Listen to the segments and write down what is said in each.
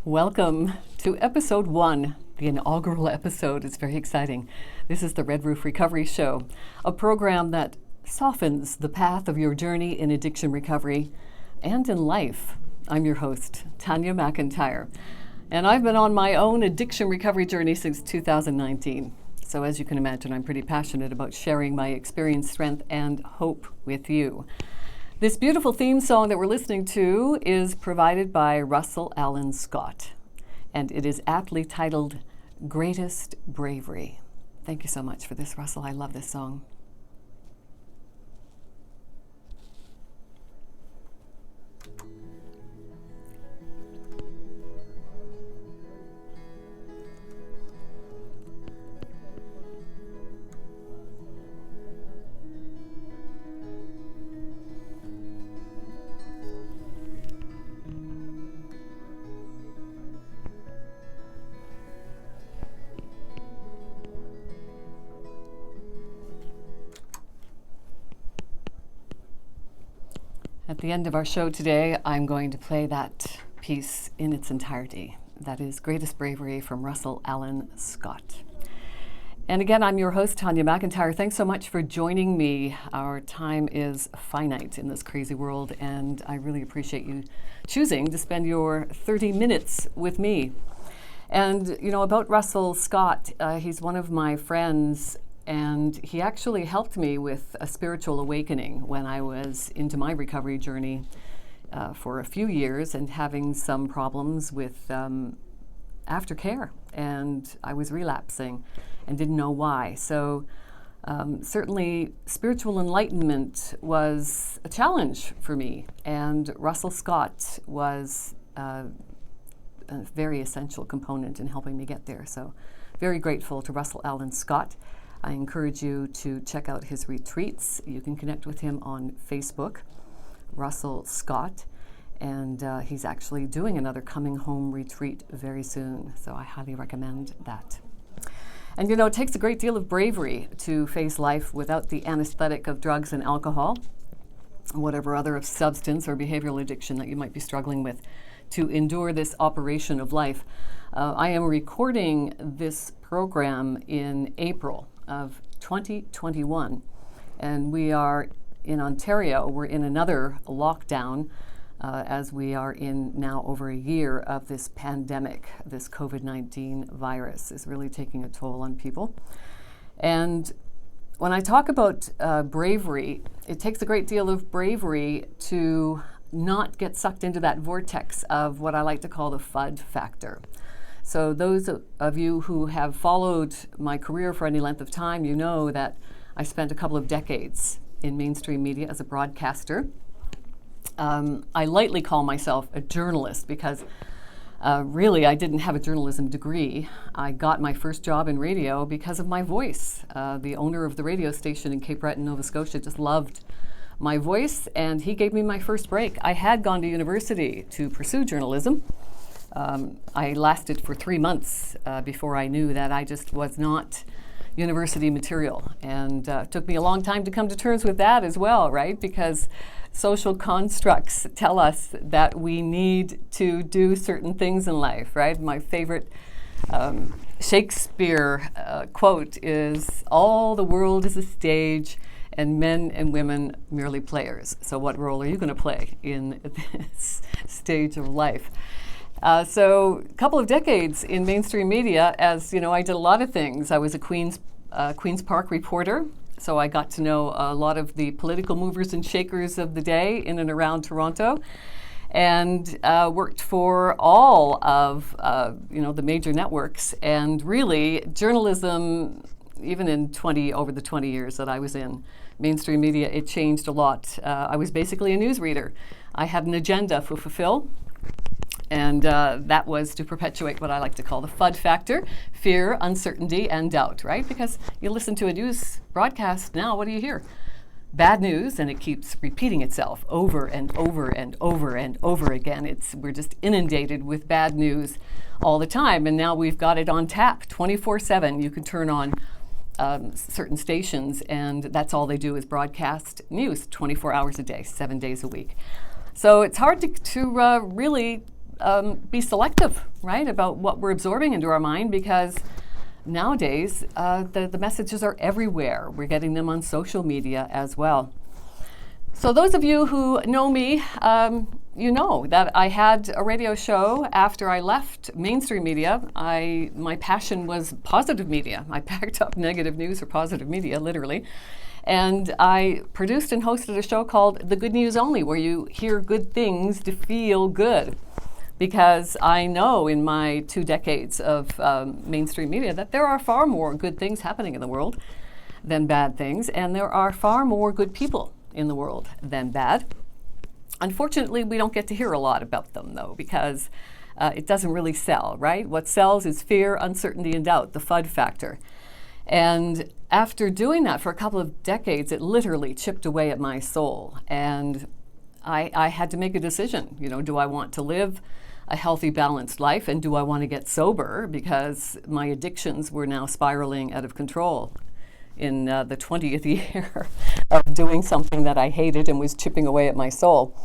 Welcome to episode 1, the inaugural episode. It's very exciting. This is the Red Roof Recovery Show, a program that softens the path of your journey in addiction recovery and in life. I'm your host, Tanya MacIntyre, and I've been on my own addiction recovery journey since 2019. So as you can imagine, I'm pretty passionate about sharing my experience, strength, and hope with you. This beautiful theme song that we're listening to is provided by Russell Allen Scott, and it is aptly titled Greatest Bravery. Thank you so much for this, Russell. I love this song. At the end of our show today, I'm going to play that piece in its entirety. That is Greatest Bravery from Russell Allen Scott. And again, I'm your host, Tanya MacIntyre. Thanks so much for joining me. Our time is finite in this crazy world, and I really appreciate you choosing to spend your 30 minutes with me. And, you know, about Russell Scott, he's one of my friends, and he actually helped me with a spiritual awakening when I was into my recovery journey for a few years and having some problems with aftercare. And I was relapsing and didn't know why. So certainly spiritual enlightenment was a challenge for me. And Russell Scott was a very essential component in helping me get there. So very grateful to Russell Allen Scott. I encourage you to check out his retreats. You can connect with him on Facebook, Russell Scott, and he's actually doing another coming home retreat very soon, so I highly recommend that. And you know, it takes a great deal of bravery to face life without the anesthetic of drugs and alcohol, whatever other substance or behavioral addiction that you might be struggling with, to endure this operation of life. I am recording this program in April of 2021, and we are in Ontario. We're in another lockdown as we are in now over a year of this pandemic. This COVID-19 virus is really taking a toll on people. And when I talk about bravery, it takes a great deal of bravery to not get sucked into that vortex of what I like to call the FUD factor. So those of you who have followed my career for any length of time, you know that I spent a couple of decades in mainstream media as a broadcaster. I lightly call myself a journalist because really I didn't have a journalism degree. I got my first job in radio because of my voice. The owner of the radio station in Cape Breton, Nova Scotia, just loved my voice, and he gave me my first break. I had gone to university to pursue journalism. I lasted for 3 months before I knew that I just was not university material. And it took me a long time to come to terms with that as well, right? Because social constructs tell us that we need to do certain things in life, right? My favorite Shakespeare quote is, "All the world is a stage, and men and women merely players." So what role are you going to play in this stage of life? So a couple of decades in mainstream media, as you know, I did a lot of things. I was a Queen's Park reporter, so I got to know a lot of the political movers and shakers of the day in and around Toronto, and worked for all of the major networks. And really, journalism, even in over the 20 years that I was in mainstream media, it changed a lot. I was basically a newsreader. I had an agenda to fulfill. And that was to perpetuate what I like to call the FUD factor: fear, uncertainty, and doubt, right? Because you listen to a news broadcast now, what do you hear? Bad news, and it keeps repeating itself over and over and over and over again. We're just inundated with bad news all the time, and now we've got it on tap 24/7. You can turn on certain stations, and that's all they do is broadcast news 24 hours a day, 7 days a week. So it's hard to really be selective, right, about what we're absorbing into our mind, because nowadays the messages are everywhere. We're getting them on social media as well. So those of you who know me, you know that I had a radio show after I left mainstream media. My passion was positive media. I packed up negative news for positive media, literally. And I produced and hosted a show called The Good News Only, where you hear good things to feel good. Because I know in my 2 decades of mainstream media that there are far more good things happening in the world than bad things, and there are far more good people in the world than bad. Unfortunately, we don't get to hear a lot about them, though, because it doesn't really sell, right? What sells is fear, uncertainty, and doubt, the FUD factor. And after doing that for a couple of decades, it literally chipped away at my soul. And I had to make a decision. You know, do I want to live a healthy, balanced life, and do I want to get sober, because my addictions were now spiraling out of control in the 20th year of doing something that I hated and was chipping away at my soul.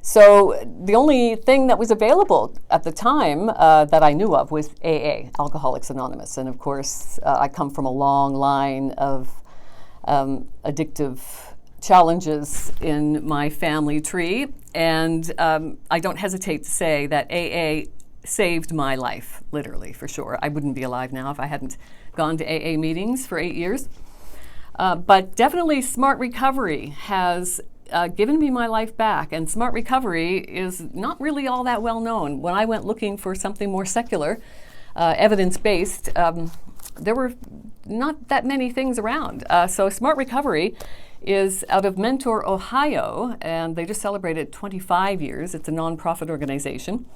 So the only thing that was available at the time that I knew of was AA, Alcoholics Anonymous. And of course, I come from a long line of addictive challenges in my family tree. And I don't hesitate to say that AA saved my life, literally, for sure. I wouldn't be alive now if I hadn't gone to AA meetings for 8 years. But definitely Smart Recovery has given me my life back. And Smart Recovery is not really all that well known. When I went looking for something more secular, evidence-based, there were not that many things around. So Smart Recovery is out of Mentor, Ohio, and they just celebrated 25 years. It's a nonprofit organization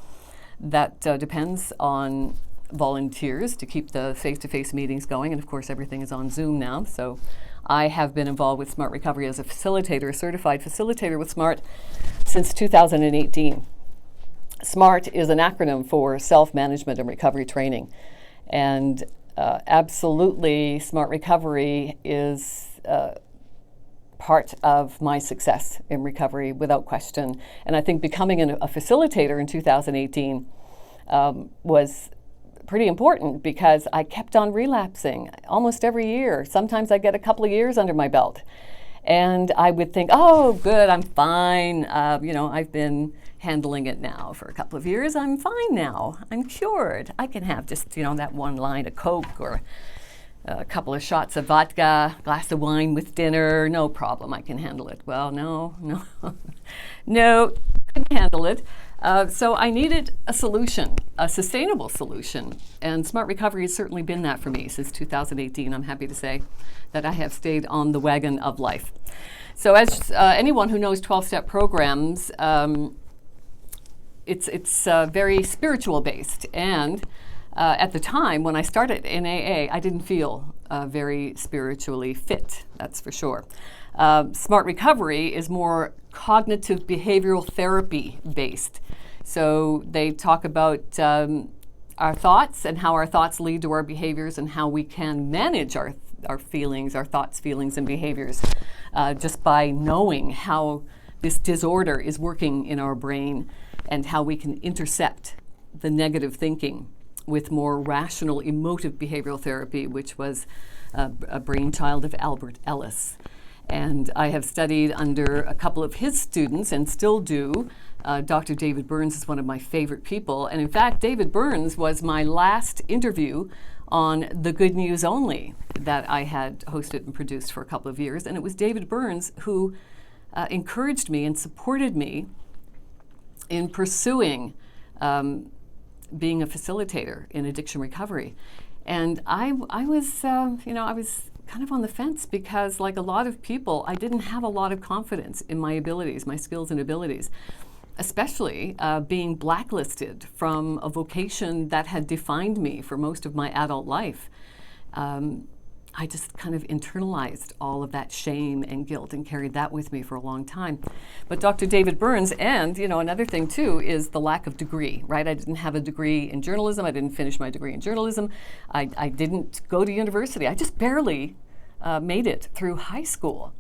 that depends on volunteers to keep the face-to-face meetings going. And of course, everything is on Zoom now. So I have been involved with Smart Recovery as a facilitator, a certified facilitator with Smart since 2018. SMART is an acronym for Self-Management and Recovery Training. And absolutely, Smart Recovery is part of my success in recovery, without question. And I think becoming a facilitator in 2018 was pretty important, because I kept on relapsing almost every year. Sometimes I get a couple of years under my belt. And I would think, oh, good, I'm fine. You know, I've been handling it now for a couple of years. I'm fine now. I'm cured. I can have just, you know, that one line of Coke or a couple of shots of vodka, glass of wine with dinner. No problem. I can handle it. Well, no, couldn't handle it. So I needed a solution, a sustainable solution, and Smart Recovery has certainly been that for me since 2018. I'm happy to say that I have stayed on the wagon of life. So as anyone who knows 12-step programs, it's very spiritual based, and at the time when I started in AA, I didn't feel very spiritually fit, that's for sure. Smart Recovery is more cognitive behavioral therapy based. So they talk about our thoughts and how our thoughts lead to our behaviors, and how we can manage our feelings, our thoughts, feelings, and behaviors just by knowing how this disorder is working in our brain, and how we can intercept the negative thinking with more rational emotive behavioral therapy, which was a brainchild of Albert Ellis. And I have studied under a couple of his students, and still do. Dr. David Burns is one of my favorite people. And in fact, David Burns was my last interview on The Good News Only that I had hosted and produced for a couple of years. And it was David Burns who encouraged me and supported me in pursuing being a facilitator in addiction recovery. And I was kind of on the fence, because like a lot of people, I didn't have a lot of confidence in my abilities, my skills and abilities, especially being blacklisted from a vocation that had defined me for most of my adult life. I just kind of internalized all of that shame and guilt and carried that with me for a long time. But Dr. David Burns, and another thing too, is the lack of degree, right? I didn't have a degree in journalism. I didn't finish my degree in journalism. I didn't go to university. I just barely made it through high school.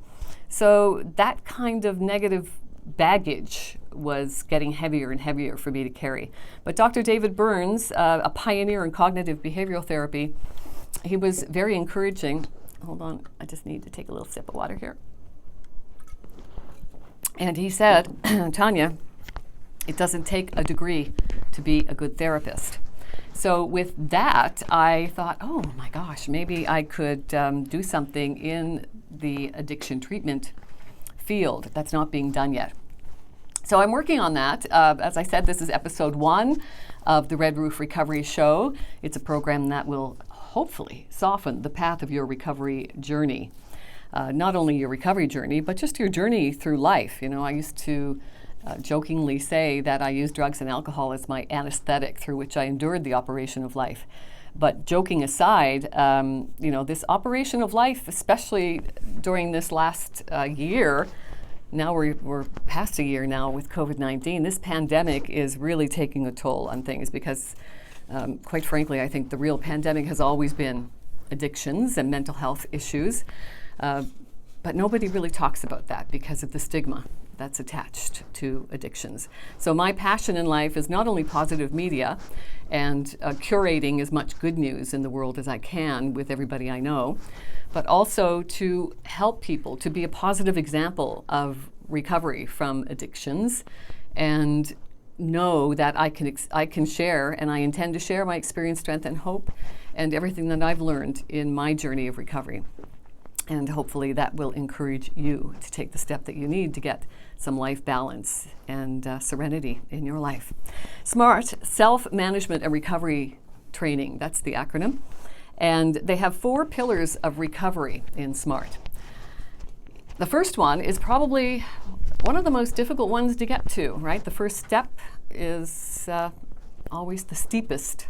So that kind of negative baggage was getting heavier and heavier for me to carry. But Dr. David Burns, a pioneer in cognitive behavioral therapy, he was very encouraging. Hold on, I just need to take a little sip of water here. And he said, Tanya, it doesn't take a degree to be a good therapist. So with that, I thought, oh my gosh, maybe I could do something in the addiction treatment field that's not being done yet. So I'm working on that. As I said, this is episode 1 of the Red Roof Recovery Show. It's a program that will hopefully soften the path of your recovery journey. Not only your recovery journey, but just your journey through life. You know, I used to jokingly say that I use drugs and alcohol as my anesthetic through which I endured the operation of life. But joking aside, you know, this operation of life, especially during this last year, now we're past a year now with COVID-19, this pandemic is really taking a toll on things because, quite frankly, I think the real pandemic has always been addictions and mental health issues. But nobody really talks about that because of the stigma that's attached to addictions. So my passion in life is not only positive media and curating as much good news in the world as I can with everybody I know, but also to help people to be a positive example of recovery from addictions and know that I can share, and I intend to share my experience, strength, and hope and everything that I've learned in my journey of recovery. And hopefully that will encourage you to take the step that you need to get some life balance and serenity in your life. SMART, Self-Management and Recovery Training, that's the acronym. And they have 4 pillars of recovery in SMART. The first one is probably one of the most difficult ones to get to, right? The first step is always the steepest.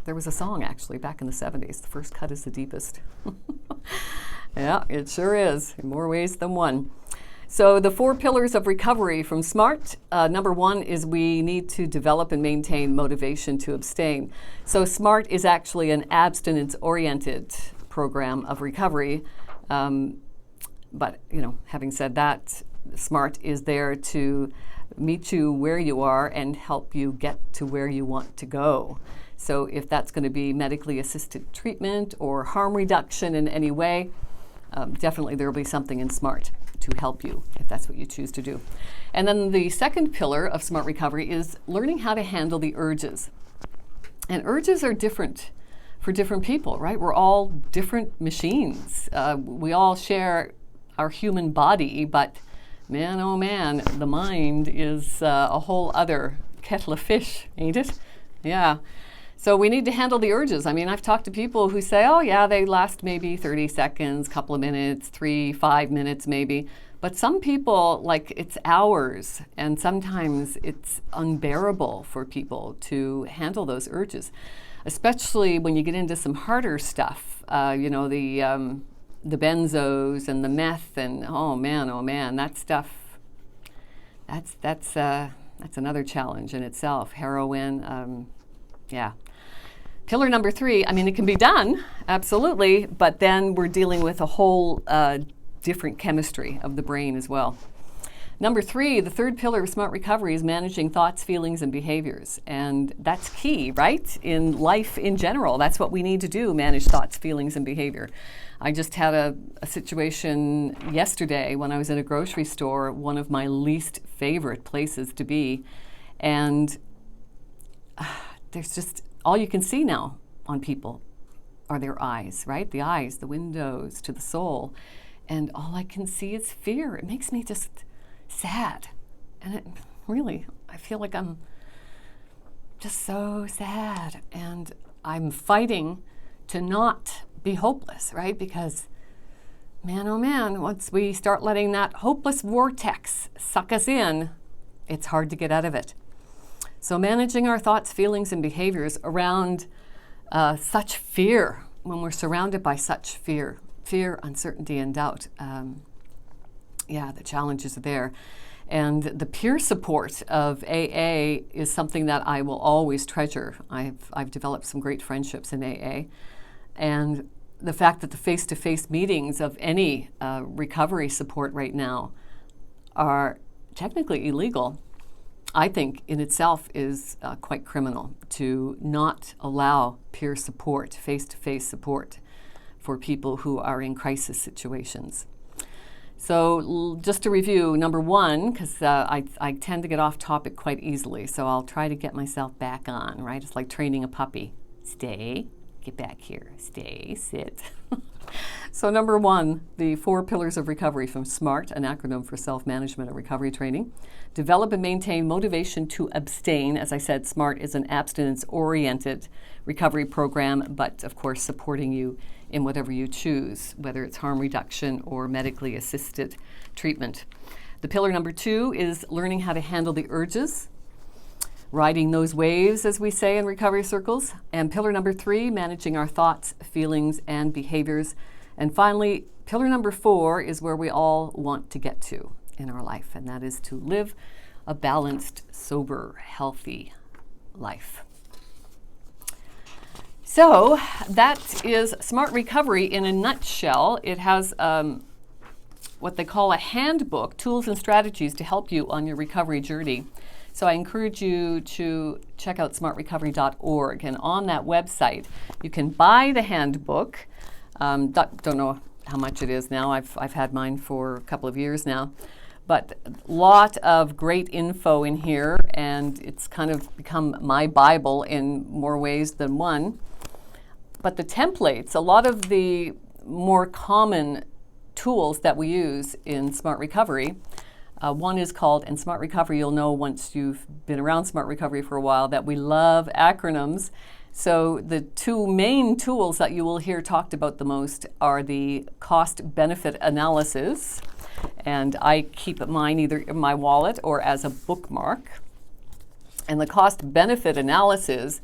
There was a song actually back in the 70s, the first cut is the deepest. Yeah, it sure is, in more ways than one. So the 4 pillars of recovery from SMART, number 1 is we need to develop and maintain motivation to abstain. So SMART is actually an abstinence-oriented program of recovery. But, you know, having said that, SMART is there to meet you where you are and help you get to where you want to go. So if that's going to be medically assisted treatment or harm reduction in any way, definitely there will be something in SMART to help you if that's what you choose to do. And then the second pillar of SMART recovery is learning how to handle the urges. And urges are different for different people, right? We're all different machines. We all share our human body, but man, oh man, the mind is a whole other kettle of fish, ain't it? Yeah. So we need to handle the urges. I mean, I've talked to people who say, oh yeah, they last maybe 30 seconds, couple of minutes, 3-5 minutes maybe. But some people, like, it's hours, and sometimes it's unbearable for people to handle those urges, especially when you get into some harder stuff, you know, the benzos and the meth, and oh man, that stuff, that's another challenge in itself. Heroin, yeah. Pillar number 3, I mean, it can be done, absolutely, but then we're dealing with a whole different chemistry of the brain as well. Number 3, the third pillar of SMART recovery is managing thoughts, feelings, and behaviors. And that's key, right? In life in general, that's what we need to do, manage thoughts, feelings, and behavior. I just had a situation yesterday when I was in a grocery store, one of my least favorite places to be, and there's just, all you can see now on people are their eyes, right? The eyes, the windows to the soul. And all I can see is fear. It makes me just sad. And it really, I feel like I'm just so sad. And I'm fighting to not be hopeless, right? Because man, oh man, once we start letting that hopeless vortex suck us in, it's hard to get out of it. So managing our thoughts, feelings, and behaviors around such fear, when we're surrounded by such fear, uncertainty, and doubt, yeah, the challenges are there. And the peer support of AA is something that I will always treasure. I've developed some great friendships in AA. And the fact that the face-to-face meetings of any recovery support right now are technically illegal. I think in itself is quite criminal to not allow peer support, face-to-face support for people who are in crisis situations. So just to review, number one, because I tend to get off topic quite easily, so I'll try to get myself back on, right? It's like training a puppy. Stay, get back here, stay, sit. So number one, the 4 pillars of recovery from SMART, an acronym for self-management and recovery training. Develop and maintain motivation to abstain. As I said, SMART is an abstinence-oriented recovery program, but of course supporting you in whatever you choose, whether it's harm reduction or medically assisted treatment. The pillar number 2 is learning how to handle the urges, riding those waves, as we say in recovery circles. And pillar number 3, managing our thoughts, feelings, and behaviors. And finally, pillar number 4 is where we all want to get to in our life, and that is to live a balanced, sober, healthy life. So that is SMART Recovery in a nutshell. It has what they call a handbook, tools and strategies to help you on your recovery journey. So I encourage you to check out smartrecovery.org, and on that website you can buy the handbook. Don't know how much it is now. I've had mine for a couple of years now, but a lot of great info in here, and it's kind of become my Bible in more ways than one. But the templates, a lot of the more common tools that we use in Smart Recovery, one is called, and Smart Recovery, you'll know once you've been around Smart Recovery for a while, that we love acronyms. So the 2 main tools that you will hear talked about the most are the cost-benefit analysis, and I keep mine either in my wallet or as a bookmark. And the cost-benefit analysis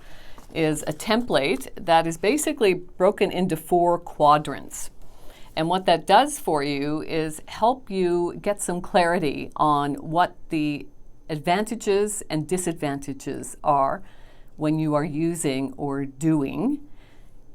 is a template that is basically broken into 4 quadrants. And what that does for you is help you get some clarity on what the advantages and disadvantages are when you are using or doing,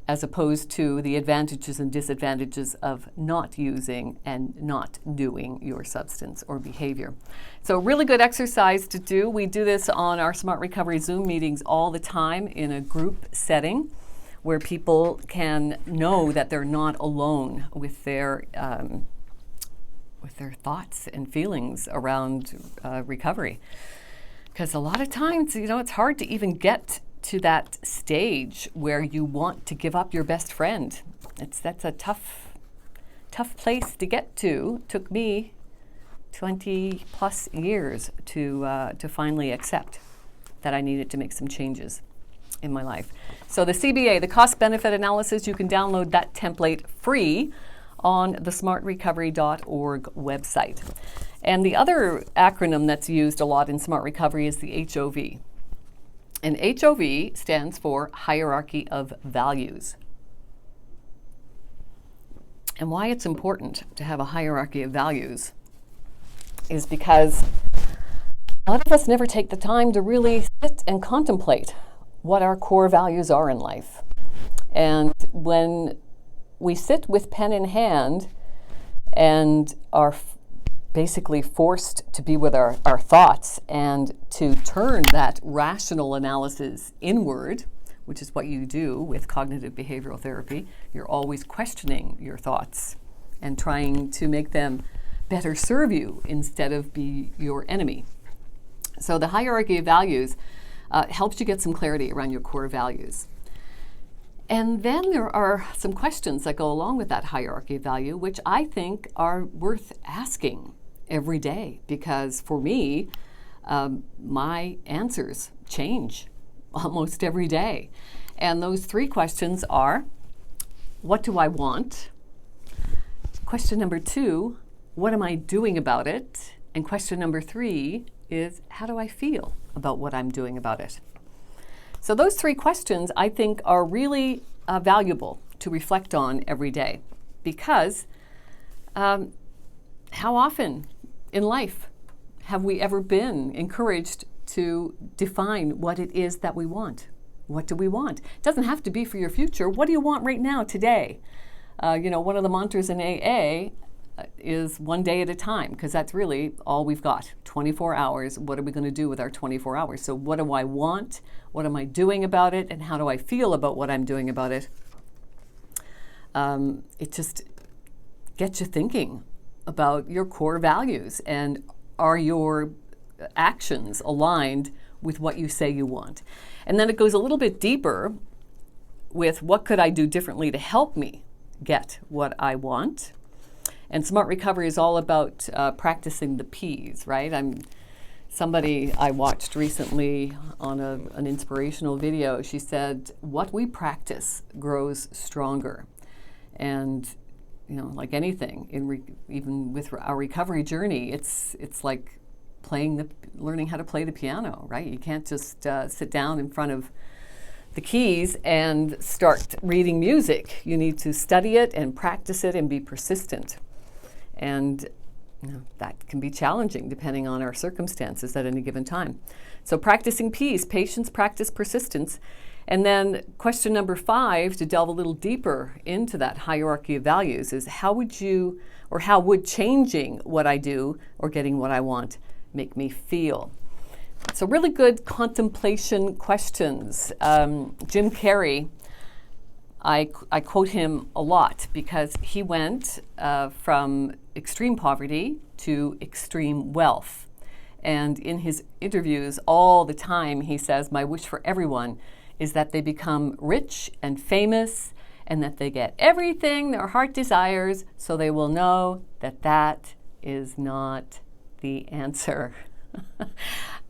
as opposed to the advantages and disadvantages of not using and not doing your substance or behavior. So really good exercise to do. We do this on our Smart Recovery Zoom meetings all the time in a group setting where people can know that they're not alone with their thoughts and feelings around recovery. Because a lot of times, it's hard to even get to that stage where you want to give up your best friend. That's a tough place to get to. It took me 20 plus years to finally accept that I needed to make some changes in my life. So the CBA, the cost benefit analysis, you can download that template free on the smartrecovery.org website. And the other acronym that's used a lot in Smart Recovery is the HOV. And HOV stands for Hierarchy of Values. And why it's important to have a hierarchy of values is because a lot of us never take the time to really sit and contemplate what our core values are in life. And when we sit with pen in hand and are basically forced to be with our thoughts and to turn that rational analysis inward, which is what you do with cognitive behavioral therapy, you're always questioning your thoughts and trying to make them better serve you instead of be your enemy. So the hierarchy of values helps you get some clarity around your core values. And then there are some questions that go along with that hierarchy of value, which I think are worth asking every day, because for me, my answers change almost every day. And those 3 questions are, what do I want? Question number 2, what am I doing about it? And question number 3 is, how do I feel about what I'm doing about it? So those 3 questions, I think, are really valuable to reflect on every day, because how often in life have we ever been encouraged to define what it is that we want? What do we want? It doesn't have to be for your future. What do you want right now, today? One of the mantras in AA is one day at a time, because that's really all we've got. 24 hours. What are we going to do with our 24 hours? So what do I want? What am I doing about it? And how do I feel about what I'm doing about it? It just gets you thinking about your core values, and are your actions aligned with what you say you want? And then it goes a little bit deeper with what could I do differently to help me get what I want. And Smart Recovery is all about practicing the P's, right? Somebody I watched recently on an inspirational video, she said, what we practice grows stronger. And like anything, even with our recovery journey, it's like learning how to play the piano, right? You can't just sit down in front of the keys and start reading music. You need to study it and practice it and be persistent. And that can be challenging depending on our circumstances at any given time. So practicing peace, patience, practice, persistence. And then question number 5, to delve a little deeper into that hierarchy of values, is how would changing what I do or getting what I want make me feel? So really good contemplation questions. Jim Carrey, I quote him a lot because he went from extreme poverty to extreme wealth. And in his interviews all the time, he says, my wish for everyone is that they become rich and famous and that they get everything their heart desires, so they will know that that is not the answer.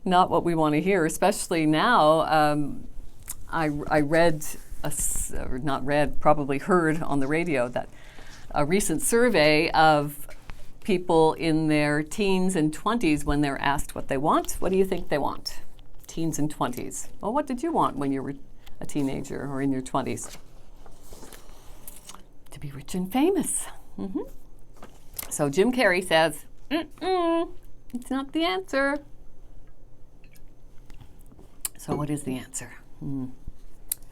Not what we want to hear, especially now. I probably heard on the radio that a recent survey of people in their teens and 20s, when they're asked what they want, what do you think they want? Teens and 20s. Well, what did you want when you were a teenager or in your 20s? To be rich and famous. Mm-hmm. So Jim Carrey says, it's not the answer. So what is the answer?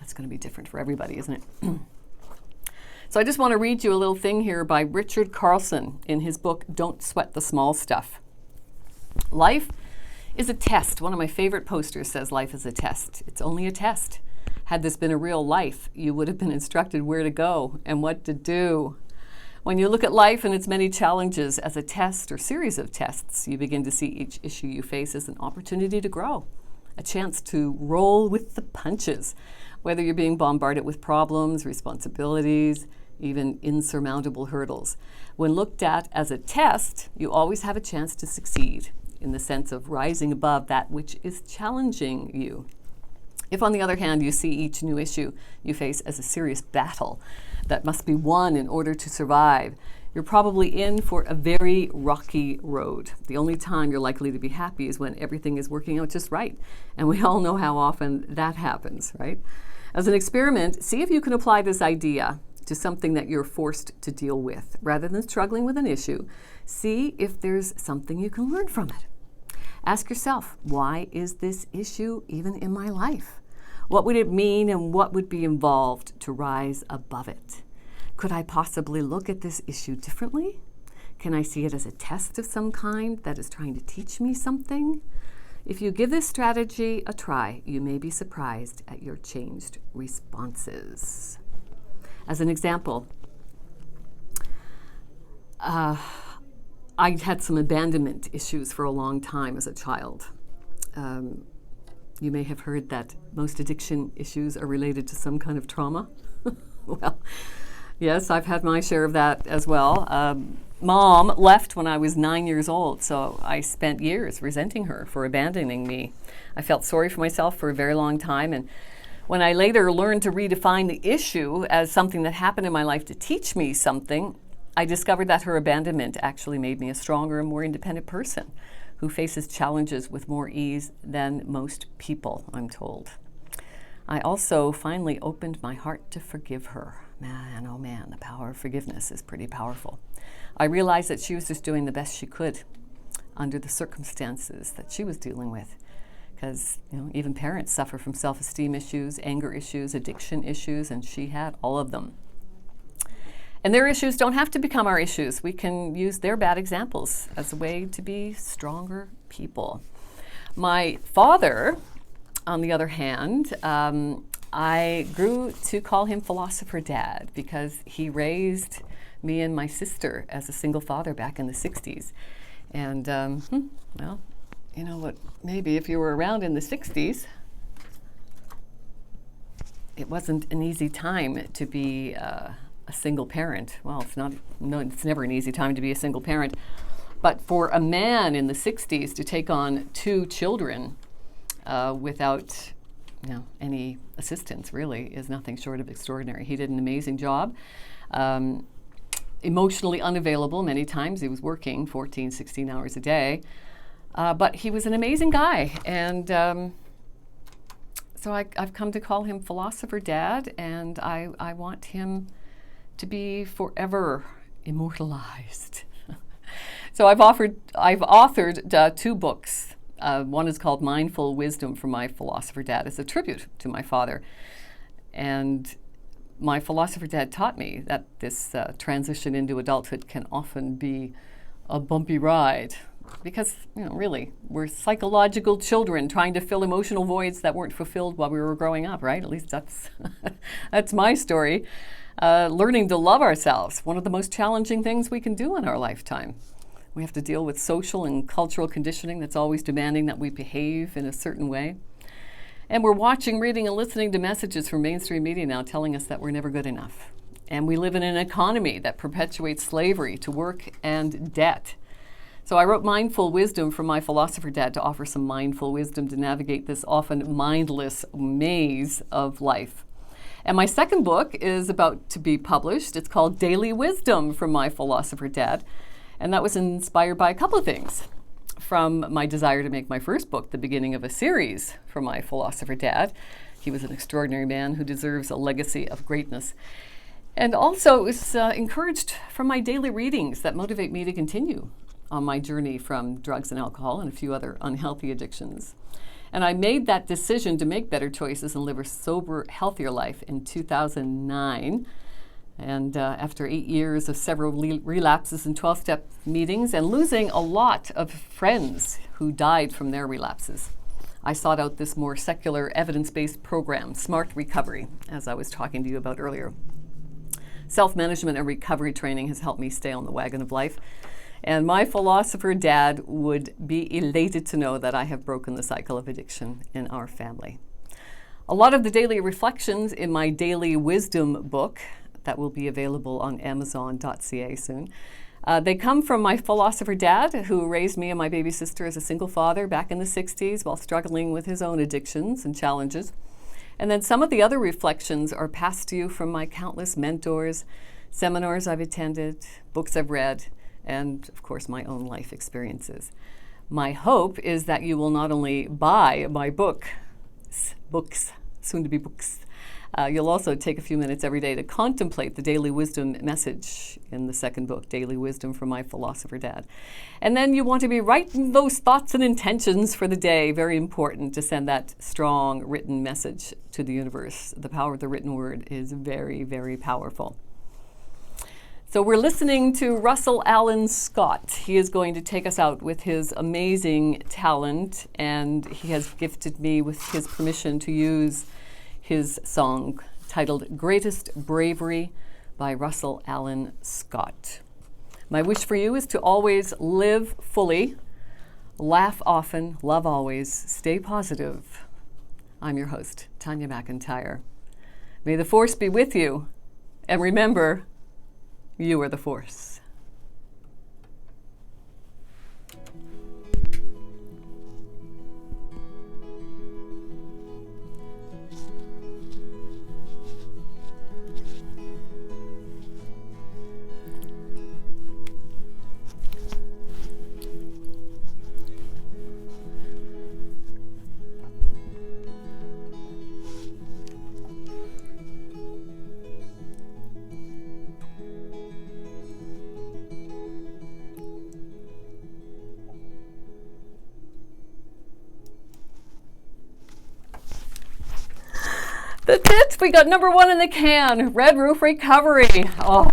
That's going to be different for everybody, isn't it? So I just want to read you a little thing here by Richard Carlson in his book, Don't Sweat the Small Stuff. Life is a test. One of my favorite posters says life is a test. It's only a test. Had this been a real life, you would have been instructed where to go and what to do. When you look at life and its many challenges as a test or series of tests, you begin to see each issue you face as an opportunity to grow, a chance to roll with the punches, whether you're being bombarded with problems, responsibilities, even insurmountable hurdles. When looked at as a test, you always have a chance to succeed in the sense of rising above that which is challenging you. If, on the other hand, you see each new issue you face as a serious battle that must be won in order to survive, you're probably in for a very rocky road. The only time you're likely to be happy is when everything is working out just right. And we all know how often that happens, right? As an experiment, see if you can apply this idea to something that you're forced to deal with. Rather than struggling with an issue, see if there's something you can learn from it. Ask yourself, why is this issue even in my life? What would it mean and what would be involved to rise above it? Could I possibly look at this issue differently? Can I see it as a test of some kind that is trying to teach me something? If you give this strategy a try, you may be surprised at your changed responses. As an example, I had some abandonment issues for a long time as a child. You may have heard that most addiction issues are related to some kind of trauma. Well, yes, I've had my share of that as well. Mom left when I was 9 years old, so I spent years resenting her for abandoning me. I felt sorry for myself for a very long time, and when I later learned to redefine the issue as something that happened in my life to teach me something, I discovered that her abandonment actually made me a stronger and more independent person who faces challenges with more ease than most people, I'm told. I also finally opened my heart to forgive her. Man, oh man, the power of forgiveness is pretty powerful. I realized that she was just doing the best she could under the circumstances that she was dealing with. Because even parents suffer from self-esteem issues, anger issues, addiction issues, and she had all of them. And their issues don't have to become our issues. We can use their bad examples as a way to be stronger people. My father, on the other hand, I grew to call him Philosopher Dad because he raised me and my sister as a single father back in the 60s. And, well, you know what, maybe if you were around in the 60s, it wasn't an easy time to be a single parent. Well, it's never an easy time to be a single parent. But for a man in the 60s to take on 2 children without any assistance really is nothing short of extraordinary. He did an amazing job. Emotionally unavailable many times. He was working 14, 16 hours a day. But he was an amazing guy. And so I've come to call him Philosopher Dad, and I want him to be forever immortalized. So I've authored 2 books. One is called Mindful Wisdom from My Philosopher Dad. It's a tribute to my father. And my philosopher dad taught me that this transition into adulthood can often be a bumpy ride because, really, we're psychological children trying to fill emotional voids that weren't fulfilled while we were growing up, right? At least that's my story. Learning to love ourselves, one of the most challenging things we can do in our lifetime. We have to deal with social and cultural conditioning that's always demanding that we behave in a certain way. And we're watching, reading, and listening to messages from mainstream media now telling us that we're never good enough. And we live in an economy that perpetuates slavery to work and debt. So I wrote Mindful Wisdom from My Philosopher Dad to offer some mindful wisdom to navigate this often mindless maze of life. And my second book is about to be published. It's called Daily Wisdom from My Philosopher Dad. And that was inspired by a couple of things. From my desire to make my first book the beginning of a series from my philosopher dad. He was an extraordinary man who deserves a legacy of greatness. And also it was encouraged from my daily readings that motivate me to continue on my journey from drugs and alcohol and a few other unhealthy addictions. And I made that decision to make better choices and live a sober, healthier life in 2009. And after 8 years of several relapses and 12-step meetings and losing a lot of friends who died from their relapses, I sought out this more secular, evidence-based program, Smart Recovery, as I was talking to you about earlier. Self-management and recovery training has helped me stay on the wagon of life. And my philosopher dad would be elated to know that I have broken the cycle of addiction in our family. A lot of the daily reflections in my Daily Wisdom book that will be available on Amazon.ca soon. They come from my philosopher dad, who raised me and my baby sister as a single father back in the 60s while struggling with his own addictions and challenges. And then some of the other reflections are passed to you from my countless mentors, seminars I've attended, books I've read, and of course my own life experiences. My hope is that you will not only buy my books, soon to be books, you'll also take a few minutes every day to contemplate the daily wisdom message in the second book, Daily Wisdom from My Philosopher Dad. And then you want to be writing those thoughts and intentions for the day. Very important to send that strong written message to the universe. The power of the written word is very, very powerful. So we're listening to Russell Allen Scott. He is going to take us out with his amazing talent, and he has gifted me with his permission to use his song titled Greatest Bravery by Russell Allen Scott. My wish for you is to always live fully, laugh often, love always, stay positive. I'm your host, Tanya MacIntyre. May the force be with you, and remember, you are the force. That's it. We got number 1 in the can. Red Roof Recovery. Oh,